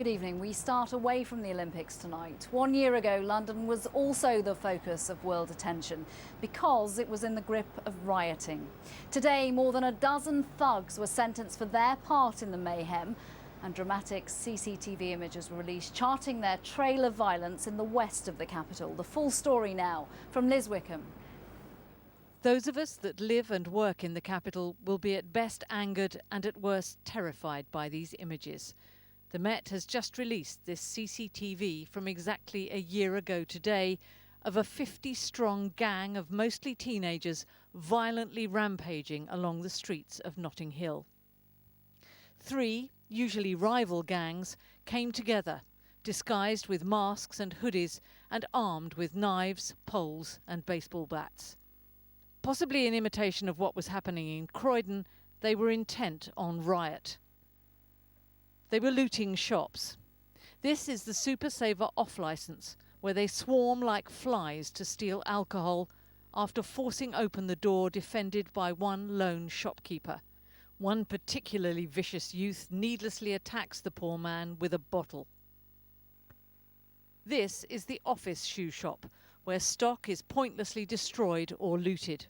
Good evening. We start away from the Olympics tonight. 1 year ago, London was also the focus of world attention because it was in the grip of rioting. Today, more than a dozen thugs were sentenced for their part in the mayhem, and dramatic CCTV images were released charting their trail of violence in the west of the capital. The full story now from Liz Wickham. Those of us that live and work in the capital will be at best angered and at worst terrified by these images. The Met has just released this CCTV from exactly a year ago today of a 50-strong gang of mostly teenagers violently rampaging along the streets of Notting Hill. 3, usually rival gangs, came together, disguised with masks and hoodies and armed with knives, poles and baseball bats. Possibly in imitation of what was happening in Croydon, they were intent on riot. They were looting shops. This is the Super Saver off-licence, where they swarm like flies to steal alcohol after forcing open the door defended by one lone shopkeeper. One particularly vicious youth needlessly attacks the poor man with a bottle. This is the office shoe shop, where stock is pointlessly destroyed or looted.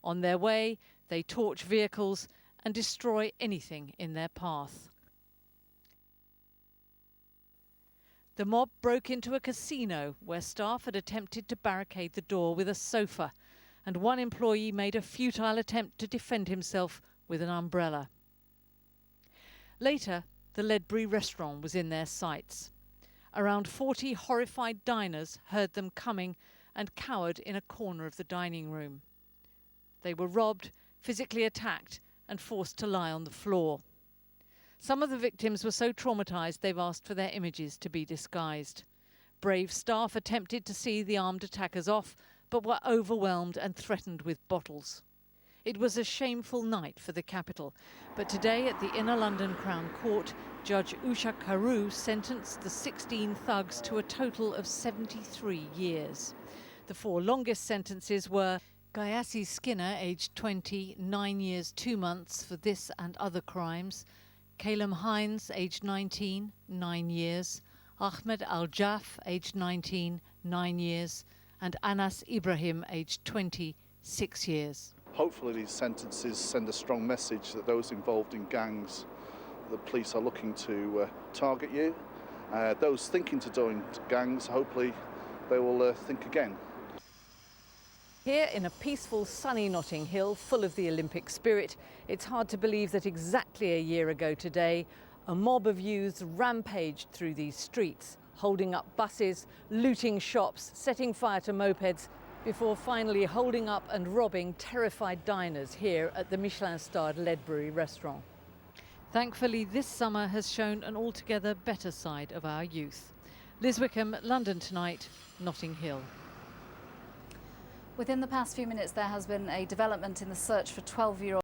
On their way, they torch vehicles and destroy anything in their path. The mob broke into a casino where staff had attempted to barricade the door with a sofa, and one employee made a futile attempt to defend himself with an umbrella. Later, the Ledbury restaurant was in their sights. Around 40 horrified diners heard them coming and cowered in a corner of the dining room. They were robbed, physically attacked and forced to lie on the floor. Some of the victims were so traumatised they've asked for their images to be disguised. Brave staff attempted to see the armed attackers off, but were overwhelmed and threatened with bottles. It was a shameful night for the capital, but today at the Inner London Crown Court, Judge Usha Karu sentenced the 16 thugs to a total of 73 years. The 4 longest sentences were Gayassi Skinner, aged 20, 9 years 2 months for this and other crimes. Calum Hines, aged 19, 9 years. Ahmed Al-Jaf, aged 19, 9 years. And Anas Ibrahim, aged 20, 6 years. Hopefully these sentences send a strong message that those involved in gangs, the police are looking to target you. Those thinking to join gangs, hopefully they will think again. Here in a peaceful, sunny Notting Hill, full of the Olympic spirit, it's hard to believe that exactly a year ago today, a mob of youths rampaged through these streets, holding up buses, looting shops, setting fire to mopeds, before finally holding up and robbing terrified diners here at the Michelin-starred Ledbury restaurant. Thankfully, this summer has shown an altogether better side of our youth. Liz Wickham, London Tonight, Notting Hill. Within the past few minutes, there has been a development in the search for 12-year-old